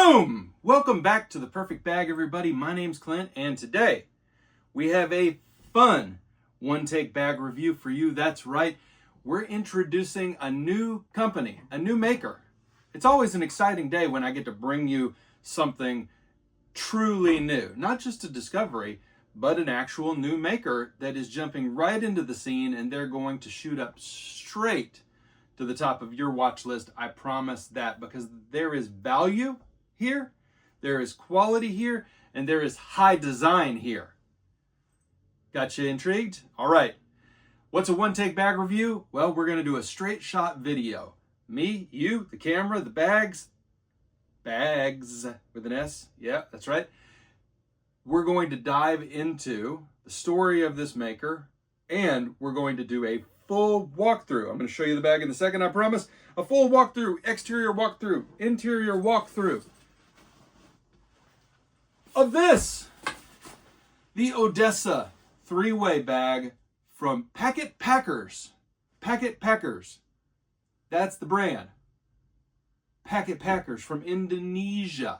Boom! Welcome back to The Perfect Bag, everybody. My name's Clint, and today we have a fun one-take bag review for you. That's right. We're introducing a new company, a new maker. It's always an exciting day when I get to bring you something truly new. Not just a discovery, but an actual new maker that is jumping right into the scene, and they're going to shoot up straight to the top of your watch list. I promise that, because there is value here, there is quality here, and there is high design here. Got you intrigued? All right. What's a one-take bag review? Well, we're going to do a straight shot video. Me, you, the camera, the bags with an S. Yeah, that's right. We're going to dive into the story of this maker, and we're going to do a full walkthrough. I'm going to show you the bag in a second, I promise. A full walkthrough, exterior walkthrough, interior walkthrough of this, the Odessa three-way bag from PACKETT PACKERS. PACKETT PACKERS. That's the brand. PACKETT PACKERS from Indonesia.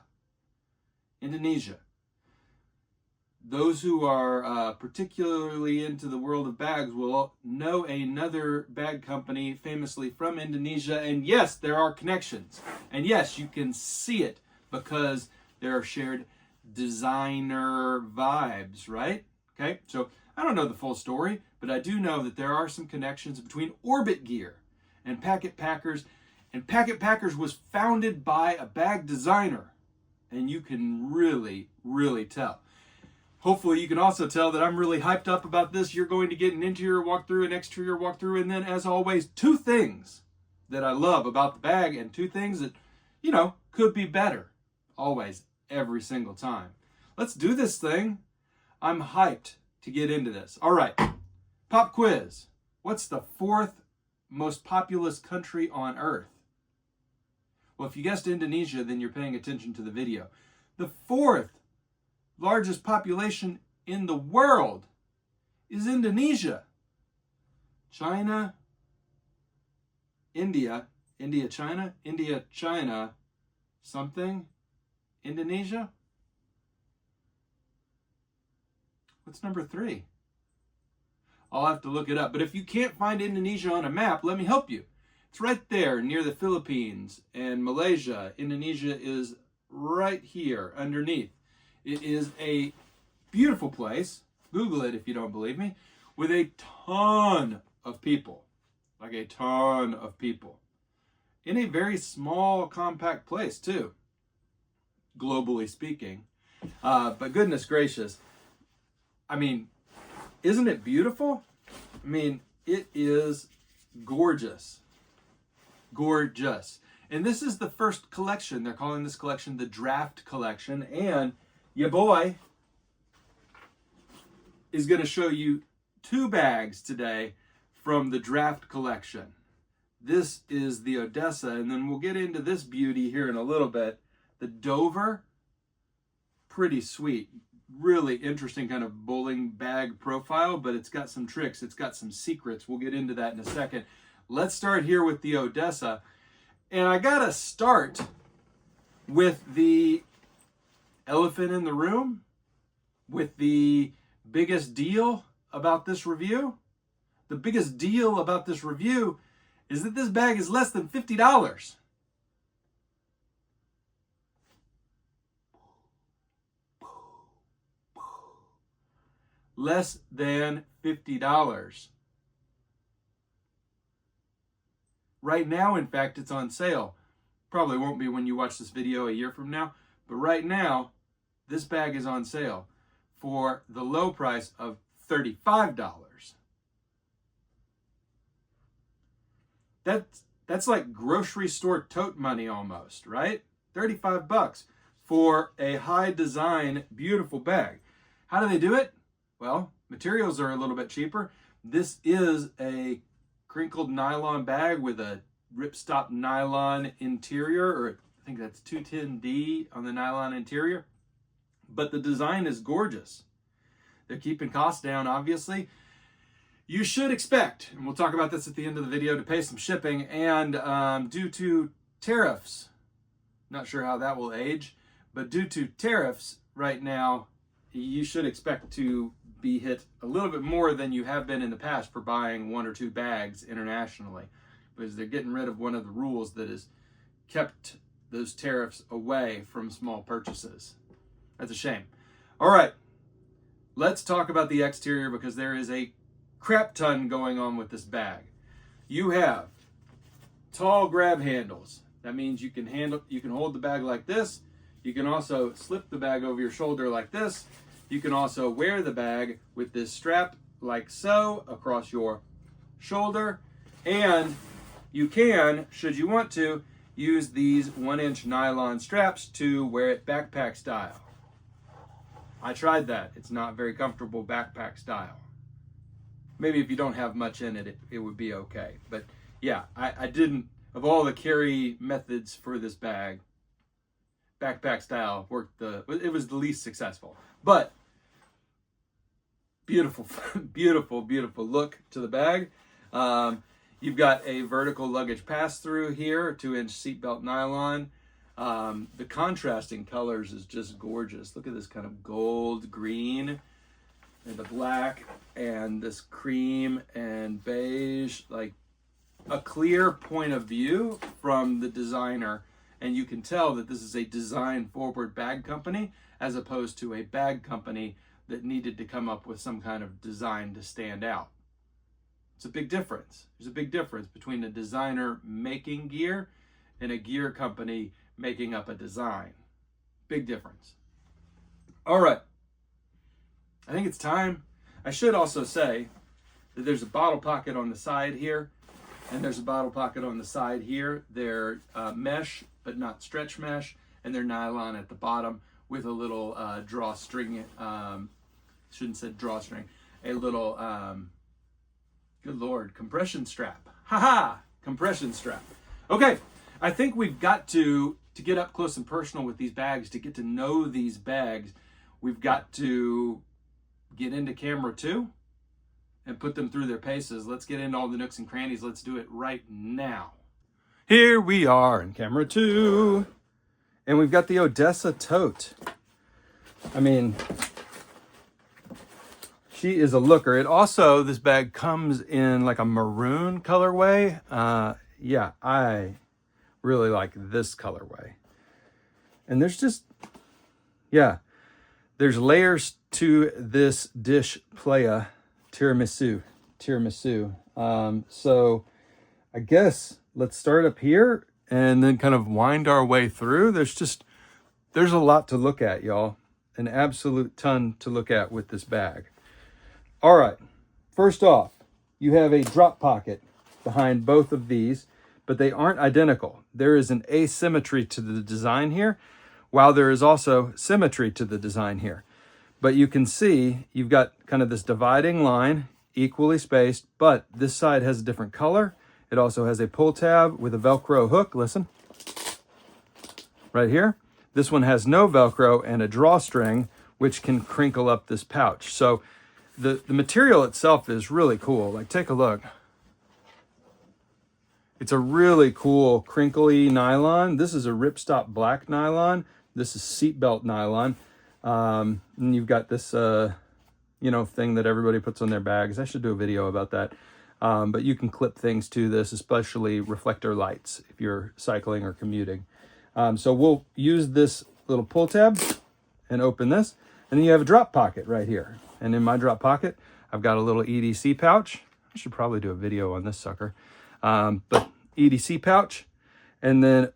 Those who are particularly into the world of bags will know another bag company famously from Indonesia. And yes, there are connections. And yes, you can see it because there are shared designer vibes, right? Okay, so I don't know the full story, but I do know that there are some connections between Orbit Gear and PACKETT PACKERS. And PACKETT PACKERS was founded by a bag designer. And you can really, really tell. Hopefully you can also tell that I'm really hyped up about this. You're going to get an interior walkthrough, an exterior walkthrough, and then, as always, two things that I love about the bag and two things that, could be better. Always, every single time. Let's do this thing. I'm hyped to get into this. All right, pop quiz. What's the fourth most populous country on Earth? Well, if you guessed Indonesia, then you're paying attention to the video. The fourth largest population in the world is Indonesia. China, India, China, something, Indonesia. What's number 3? I'll have to look it up. But if you can't find Indonesia on a map, let me help you. It's right there near the Philippines and Malaysia. Indonesia is right here underneath. It is a beautiful place. Google it if you don't believe me. With a ton of people. Like a ton of people. In a very small, compact place, too. Globally speaking. But goodness gracious. I mean, isn't it beautiful? I mean, it is gorgeous. Gorgeous. And this is the first collection. They're calling this collection the Draft Collection. And your boy is going to show you 2 bags today from the Draft Collection. This is the Odessa, and then we'll get into this beauty here in a little bit. The Dover, pretty sweet. Really interesting kind of bowling bag profile, but it's got some tricks. It's got some secrets. We'll get into that in a second. Let's start here with the Odessa. And I got to start with the elephant in the room, with the biggest deal about this review. The biggest deal about this review is that this bag is less than $50. Less than $50. Right now, in fact, it's on sale. Probably won't be when you watch this video a year from now, but right now, this bag is on sale for the low price of $35. That's like grocery store tote money almost, right? $35 for a high design, beautiful bag. How do they do it? Well, materials are a little bit cheaper. This is a crinkled nylon bag with a ripstop nylon interior, or I think that's 210D on the nylon interior. But the design is gorgeous. They're keeping costs down, obviously. You should expect, and we'll talk about this at the end of the video, to pay some shipping, and due to tariffs Not sure how that will age, but due to tariffs right now, you should expect to be hit a little bit more than you have been in the past for buying 1 or 2 bags internationally, because they're getting rid of one of the rules that has kept those tariffs away from small purchases. That's a shame. All right, let's talk about the exterior, because there is a crap ton going on with this bag. You have tall grab handles. That means you can hold the bag like this. You can also slip the bag over your shoulder like this. You can also wear the bag with this strap like so across your shoulder. And you can, should you want to, use these 1-inch nylon straps to wear it backpack style. I tried that. It's not very comfortable backpack style. Maybe if you don't have much in it, it would be okay. But yeah, I didn't, of all the carry methods for this bag, backpack style it was the least successful. But beautiful, beautiful, beautiful look to the bag. You've got a vertical luggage pass-through here, 2-inch seatbelt nylon. The contrasting colors is just gorgeous. Look at this kind of gold green and the black and this cream and beige, like a clear point of view from the designer. And you can tell that this is a design-forward bag company as opposed to a bag company that needed to come up with some kind of design to stand out. It's a big difference. There's a big difference between a designer making gear and a gear company making up a design. Big difference. All right. I think it's time. I should also say that there's a bottle pocket on the side here, and there's a bottle pocket on the side here. They're mesh, but not stretch mesh, and they're nylon at the bottom with a little drawstring. Shouldn't say drawstring. A little, good Lord, compression strap. Ha-ha! Compression strap. Okay, I think we've got to get up close and personal with these bags, to get to know these bags, we've got to get into camera 2 and put them through their paces. Let's get into all the nooks and crannies. Let's do it right now. Here we are in camera 2, and we've got the Odessa tote. I mean, she is a looker. It also, this bag comes in like a maroon colorway. Yeah, I really like this colorway. And there's just, yeah, there's layers to this dish playa tiramisu. So I guess let's start up here and then kind of wind our way through. There's a lot to look at, y'all. An absolute ton to look at with this bag. All right, first off, you have a drop pocket behind both of these, but they aren't identical. There is an asymmetry to the design here, while there is also symmetry to the design here. But you can see you've got kind of this dividing line, equally spaced, but this side has a different color. It also has a pull tab with a Velcro hook, listen, right here. This one has no Velcro and a drawstring, which can crinkle up this pouch. So the material itself is really cool. Like, take a look. It's a really cool crinkly nylon. This is a ripstop black nylon. This is seatbelt nylon. And you've got this, thing that everybody puts on their bags. I should do a video about that. But you can clip things to this, especially reflector lights if you're cycling or commuting. So we'll use this little pull tab and open this. And then you have a drop pocket right here. And in my drop pocket, I've got a little EDC pouch. I should probably do a video on this sucker. But EDC pouch. And then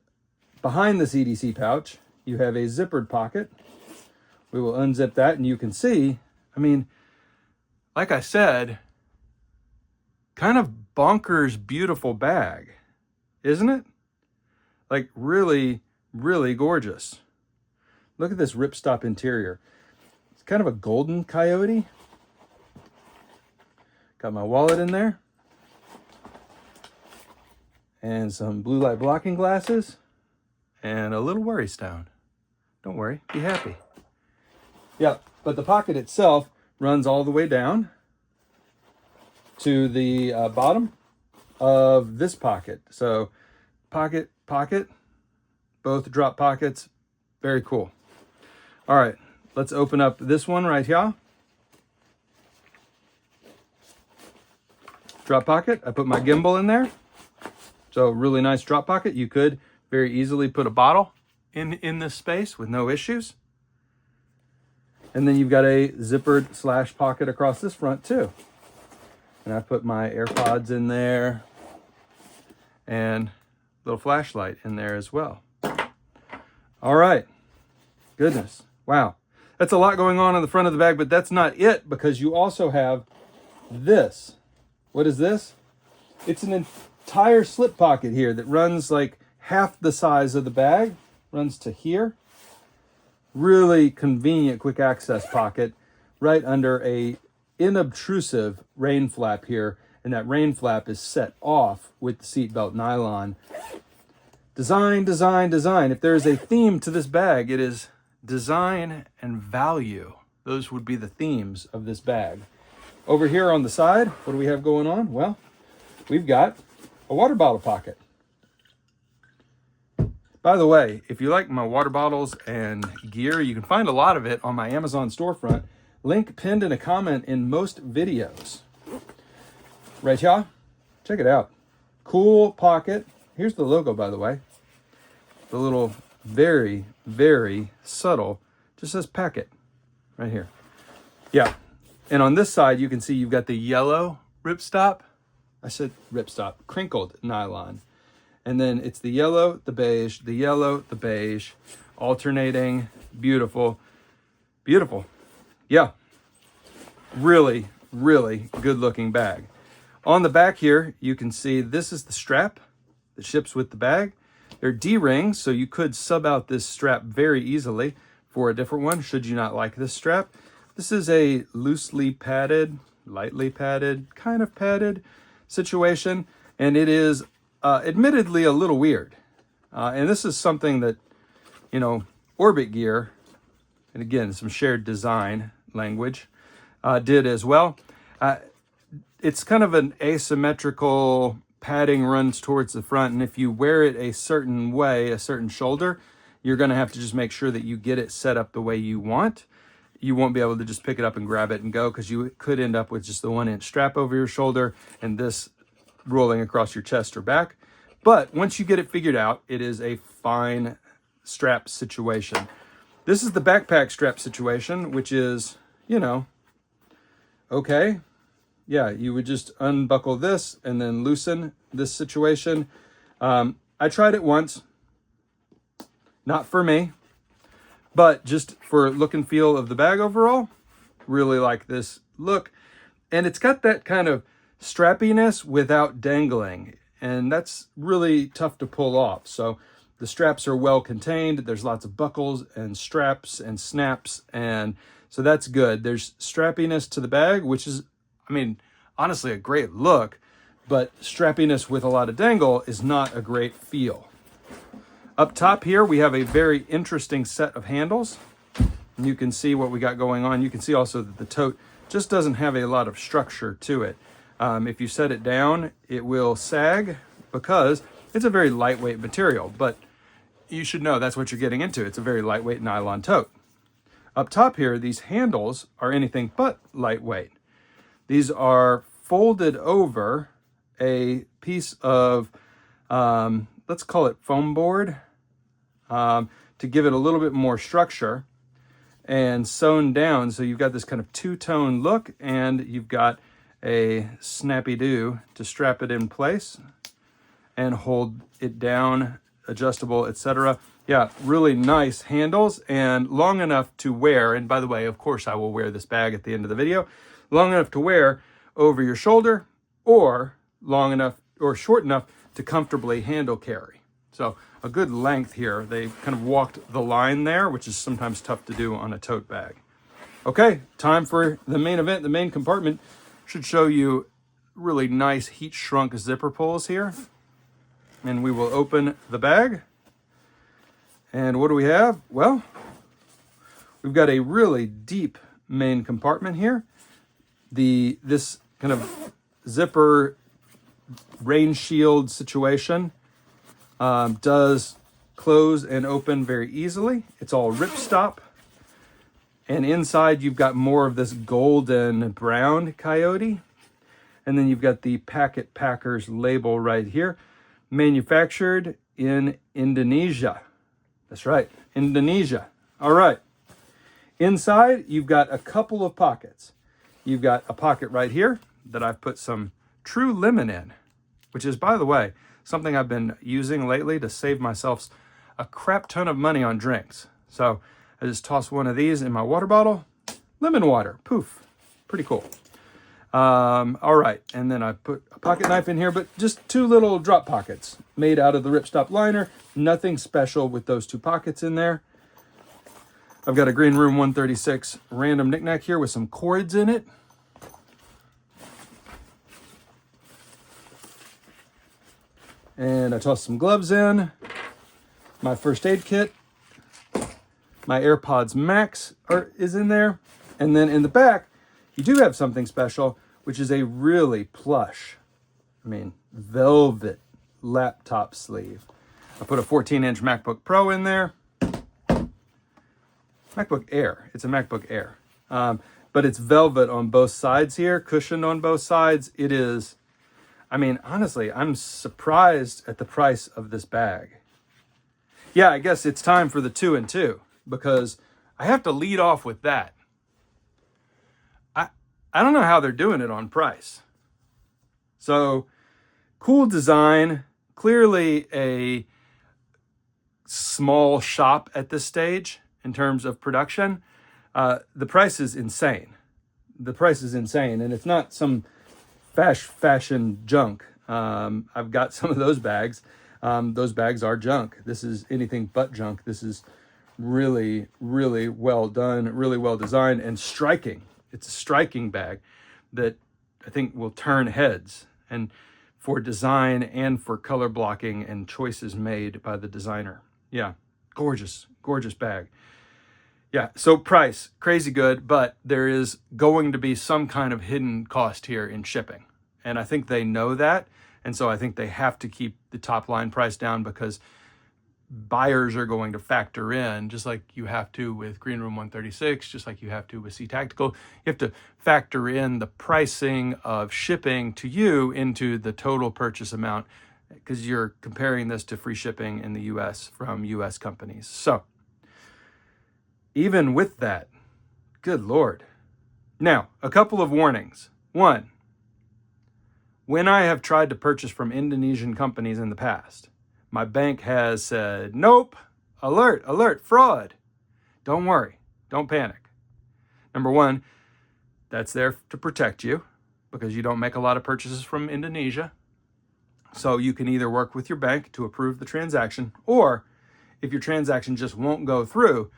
behind this EDC pouch, you have a zippered pocket. We will unzip that and you can see, I mean, like I said, kind of bonkers beautiful bag, isn't it? Like really, really gorgeous. Look at this ripstop interior. It's kind of a golden coyote. Got my wallet in there. And some blue light blocking glasses. And a little worry stone. Don't worry, be happy. Yeah, but the pocket itself runs all the way down to the bottom of this pocket. So pocket, both drop pockets. Very cool. All right, let's open up this one right here. Drop pocket. I put my gimbal in there. So really nice drop pocket. You could very easily put a bottle in this space with no issues. And then you've got a zippered slash pocket across this front too. And I put my AirPods in there and a little flashlight in there as well. All right. Goodness. Wow. That's a lot going on the front of the bag, but that's not it, because you also have this. What is this? It's an entire slip pocket here that runs like half the size of the bag, runs to here. Really convenient quick access pocket right under a inobtrusive rain flap here, and that rain flap is set off with the seatbelt nylon. Design, design, design. If there is a theme to this bag, it is design and value. Those would be the themes of this bag. Over here on the side, what do we have going on? Well, we've got a water bottle pocket. By the way, if you like my water bottles and gear, you can find a lot of it on my Amazon storefront. Link pinned in a comment in most videos. Right here, check it out. Cool pocket. Here's the logo, by the way. The little very, very subtle, just says Packet right here. Yeah, and on this side, you can see you've got the yellow ripstop. I said ripstop, crinkled nylon. And then it's the yellow, the beige, the yellow, the beige, alternating. Beautiful, beautiful. Yeah, really, really good looking bag. On the back here, you can see this is the strap that ships with the bag. They're D-rings, so you could sub out this strap very easily for a different one, should you not like this strap. This is a loosely padded, lightly padded, kind of padded situation, and it is admittedly a little weird. And this is something that, you know, Orbit Gear, and again, some shared design language, did as well. It's kind of an asymmetrical padding runs towards the front, and if you wear it a certain way, a certain shoulder, you're going to have to just make sure that you get it set up the way you want. You won't be able to just pick it up and grab it and go, because you could end up with just the 1-inch strap over your shoulder and this rolling across your chest or back. But once you get it figured out, it is a fine strap situation. This is the backpack strap situation, which is, you know, okay. Yeah, you would just unbuckle this and then loosen this situation. I tried it once, not for me, but just for look and feel of the bag overall. Really like this look. And it's got that kind of strappiness without dangling, and that's really tough to pull off. So the straps are well contained. There's lots of buckles and straps and snaps, and so that's good. There's strappiness to the bag, which is, I mean, honestly a great look, but strappiness with a lot of dangle is not a great feel. Up top here, we have a very interesting set of handles. And you can see what we got going on. You can see also that the tote just doesn't have a lot of structure to it. If you set it down, it will sag because it's a very lightweight material, but you should know that's what you're getting into. It's a very lightweight nylon tote. Up top here, these handles are anything but lightweight. These are folded over a piece of, let's call it foam board, to give it a little bit more structure, and sewn down. So you've got this kind of two-tone look, and you've got a snappy-do to strap it in place and hold it down, adjustable, etc. Yeah, really nice handles and long enough to wear. And by the way, of course, I will wear this bag at the end of the video. Long enough to wear over your shoulder, or long enough or short enough to comfortably handle carry. So a good length here. They kind of walked the line there, which is sometimes tough to do on a tote bag. Okay, time for the main event. The main compartment should show you really nice heat shrunk zipper pulls here. And we will open the bag. And what do we have? Well, we've got a really deep main compartment here. This kind of zipper rain shield situation does close and open very easily. It's all ripstop. And inside you've got more of this golden brown coyote. And then you've got the PACKETT PACKERS label right here. Manufactured in Indonesia. That's right, Indonesia. All right. Inside, you've got a couple of pockets. You've got a pocket right here that I've put some True Lemon in, which is, by the way, something I've been using lately to save myself a crap ton of money on drinks. So I just toss one of these in my water bottle. Lemon water. Poof. Pretty cool. All right. And then I put a pocket knife in here, but just two little drop pockets made out of the ripstop liner. Nothing special with those two pockets in there. I've got a Green Room 136 random knickknack here with some cords in it. And I tossed some gloves in. My first aid kit. My AirPods Max is in there. And then in the back, you do have something special, which is a really plush, velvet laptop sleeve. I put a 14-inch MacBook Pro in there. MacBook Air. It's a MacBook Air. But it's velvet on both sides here, cushioned on both sides. It is, honestly, I'm surprised at the price of this bag. Yeah, I guess it's time for the 2 and 2 because I have to lead off with that. I don't know how they're doing it on price. So, cool design, clearly a small shop at this stage in terms of production. The price is insane. The price is insane, and it's not some fashion junk. I've got some of those bags. Those bags are junk. This is anything but junk. This is really, really well done, really well designed, and striking. It's a striking bag that I think will turn heads, and for design and for color blocking and choices made by the designer. Yeah, gorgeous, gorgeous bag. Yeah, so price, crazy good, but there is going to be some kind of hidden cost here in shipping. And I think they know that. And so I think they have to keep the top line price down because buyers are going to factor in, just like you have to with Green Room 136, just like you have to with Sea Tactical. You have to factor in the pricing of shipping to you into the total purchase amount because you're comparing this to free shipping in the US from US companies. So even with that, good Lord. Now, a couple of warnings. One, when I have tried to purchase from Indonesian companies in the past, my bank has said, nope, alert, alert, fraud. Don't worry, don't panic. Number one, that's there to protect you because you don't make a lot of purchases from Indonesia. So you can either work with your bank to approve the transaction, or if your transaction just won't go through,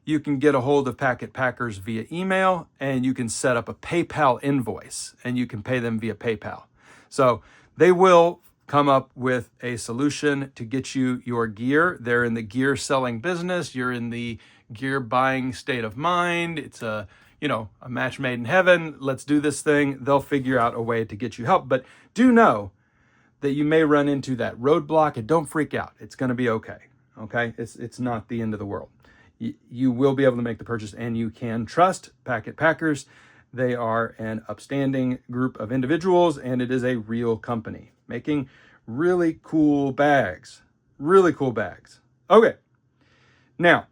you can get a hold of PACKETT PACKERS via email and you can set up a PayPal invoice and you can pay them via PayPal. So they will come up with a solution to get you your gear. They're in the gear selling business. You're in the gear buying state of mind. It's a match made in heaven. Let's do this thing. They'll figure out a way to get you help. But do know that you may run into that roadblock and don't freak out. It's going to be okay. Okay? It's not the end of the world. You will be able to make the purchase and you can trust PACKETT PACKERS. They are an upstanding group of individuals and it is a real company making really cool bags. Really cool bags. Okay. Now,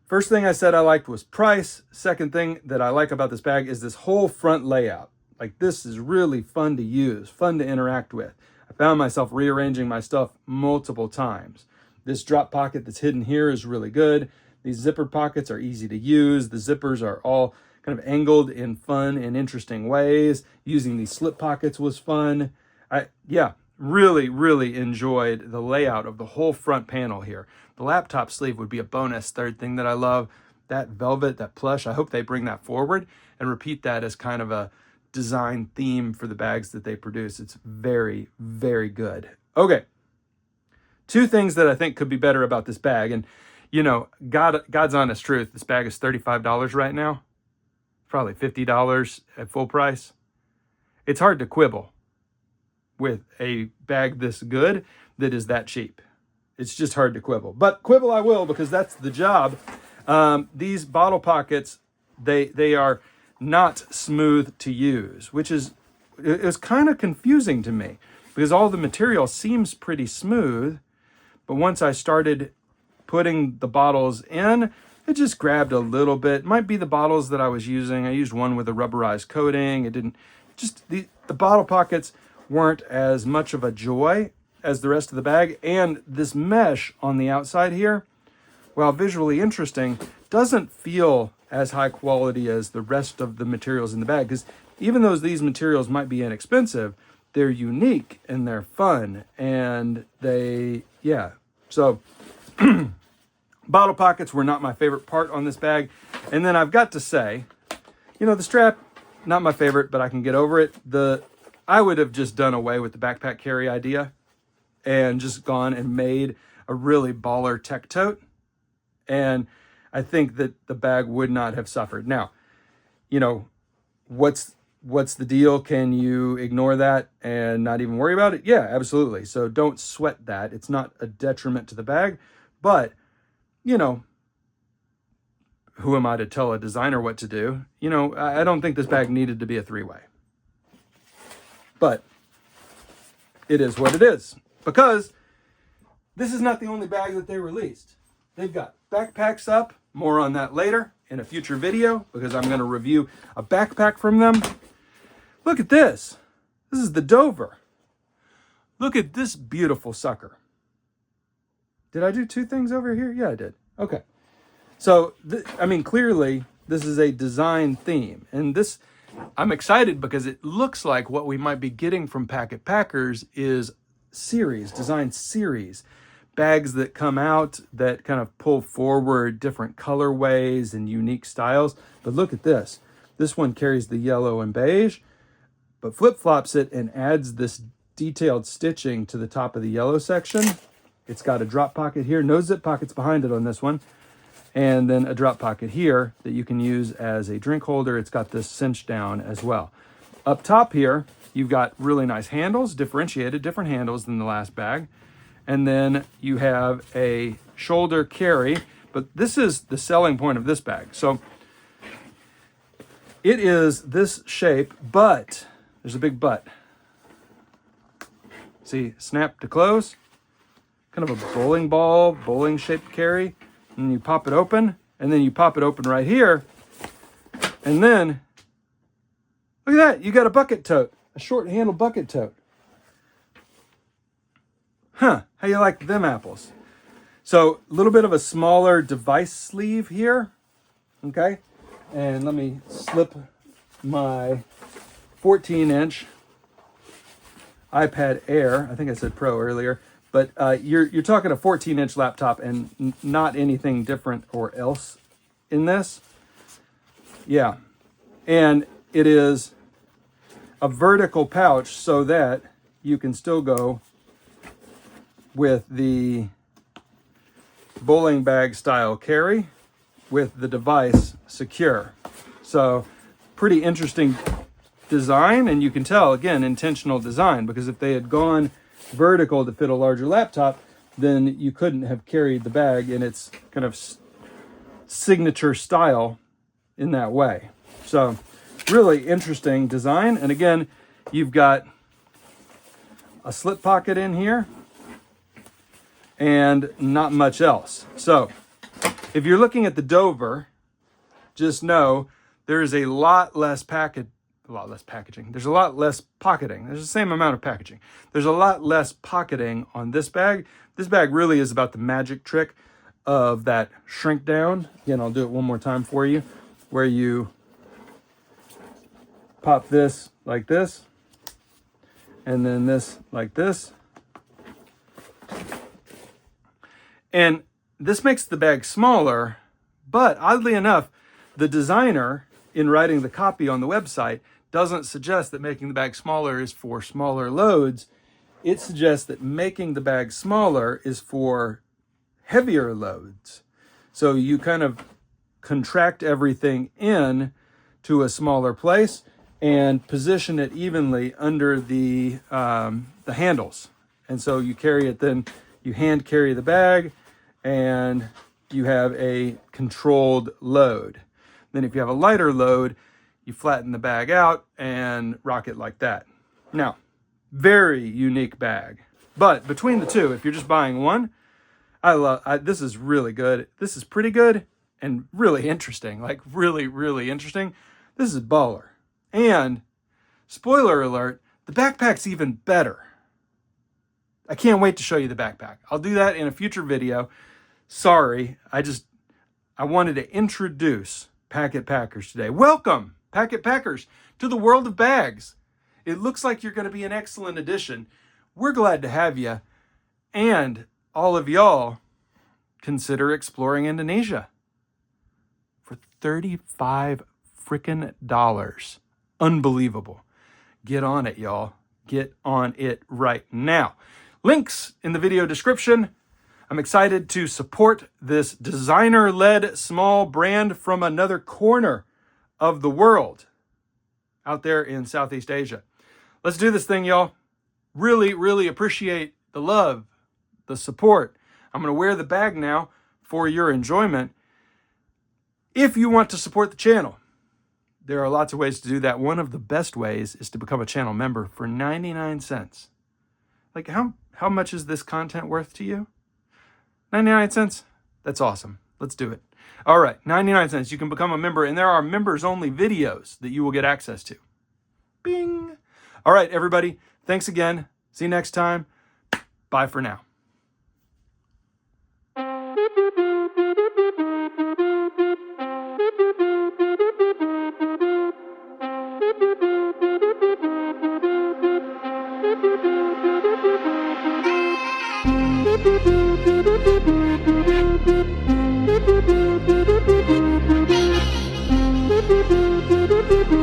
first thing I said I liked was price. Second thing that I like about this bag is this whole front layout. Like, this is really fun to use, fun to interact with. I found myself rearranging my stuff multiple times. This drop pocket that's hidden here is really good. These zipper pockets are easy to use. The zippers are all kind of angled in fun and interesting ways. Using these slip pockets was fun. Really, really enjoyed the layout of the whole front panel here. The laptop sleeve would be a bonus. Third thing that I love, that velvet, that plush. I hope they bring that forward and repeat that as kind of a design theme for the bags that they produce. It's very, very good. Okay. Two things that I think could be better about this bag. And, God's honest truth, this bag is $35 right now. Probably $50 at full price. It's hard to quibble with a bag this good that is that cheap. it's just hard to quibble. But quibble I will, because that's the job. These bottle pockets, they are not smooth to use, which is, it was kind of confusing to me, because all the material seems pretty smooth, but once I started putting the bottles in, it just grabbed a little bit. It might be the bottles that I was using. I used one with a rubberized coating. It didn't, just the bottle pockets weren't as much of a joy as the rest of the bag. And this mesh on the outside here, while visually interesting, doesn't feel as high quality as the rest of the materials in the bag. Because even though these materials might be inexpensive, they're unique and they're fun. And they, yeah. So bottle pockets were not my favorite part on this bag. And then I've got to say, you know, the strap, not my favorite, but I can get over it. I would have just done away with the backpack carry idea and just gone and made a really baller tech tote. And I think that the bag would not have suffered. Now, you know, what's the deal? Can you ignore that and not even worry about it? Yeah, absolutely. So don't sweat that. It's not a detriment to the bag, but you know, who am I to tell a designer what to do? You know, I don't think this bag needed to be a three-way. But it is what it is, because this is not the only bag that they released. They've got backpacks up. More on that later in a future video, because I'm going to review a backpack from them. Look at this. This is the Dover. Look at this beautiful sucker. Did I do two things over here? Yeah, I did. Okay. So, I mean, clearly this is a design theme. And this, I'm excited because it looks like what we might be getting from Packett Packers is design series. Bags that come out that kind of pull forward different colorways and unique styles. But look at this. This one carries the yellow and beige, but flip-flops it and adds this detailed stitching to the top of the yellow section. It's got a drop pocket here, no zip pockets behind it on this one, and then a drop pocket here that you can use as a drink holder. It's got this cinch down as well. Up top here, you've got really nice handles, differentiated, different handles than the last bag. And then you have a shoulder carry, but this is the selling point of this bag. So it is this shape, but there's a big but. See, snap to close, kind of a bowling shaped carry. And you pop it open, and then you pop it open right here. And then, look at that, you got a bucket tote, a short handle bucket tote. Huh, how you like them apples? So a little bit of a smaller device sleeve here, okay? And let me slip my 14-inch iPad Air. I think I said Pro earlier, but you're talking a 14-inch laptop and not anything different or else in this. Yeah, and it is a vertical pouch so that you can still go with the bowling bag style carry with the device secure. So pretty interesting design, and you can tell, again, intentional design, because if they had gone vertical to fit a larger laptop, then you couldn't have carried the bag in its kind of signature style in that way. So really interesting design. And again, you've got a slip pocket in here and not much else. So if you're looking at the Dover, just know there's a lot less packaging. There's a lot less pocketing. There's the same amount of packaging. There's a lot less pocketing on this bag. This bag really is about the magic trick of that shrink down. Again, I'll do it one more time for you, where you pop this like this, and then this like this. And this makes the bag smaller, but oddly enough, the designer in writing the copy on the website doesn't suggest that making the bag smaller is for smaller loads. It suggests that making the bag smaller is for heavier loads. So you kind of contract everything in to a smaller place and position it evenly under the handles. And so you carry it then You hand carry the bag, and you have a controlled load. Then if you have a lighter load, you flatten the bag out and rock it like that. Now, very unique bag. But between the two, if you're just buying one, this is really good. This is pretty good and really interesting. Like really, really interesting. This is baller. And spoiler alert, the backpack's even better. I can't wait to show you the backpack. I'll do that in a future video. Sorry, I wanted to introduce Packet Packers today. Welcome, Packet Packers, to the world of bags. It looks like you're going to be an excellent addition. We're glad to have you. And all of y'all, consider exploring Indonesia for $35 frickin' dollars. Unbelievable. Get on it, y'all. Get on it right now. Links in the video description. I'm excited to support this designer-led small brand from another corner of the world out there in Southeast Asia. Let's do this thing, y'all. Really, really appreciate the love, the support. I'm going to wear the bag now for your enjoyment. If you want to support the channel, there are lots of ways to do that. One of the best ways is to become a channel member for 99 cents. Like, how much is this content worth to you? 99 cents? That's awesome. Let's do it. All right, 99 cents. You can become a member, and there are members-only videos that you will get access to. Bing! All right, everybody. Thanks again. See you next time. Bye for now. Thank you.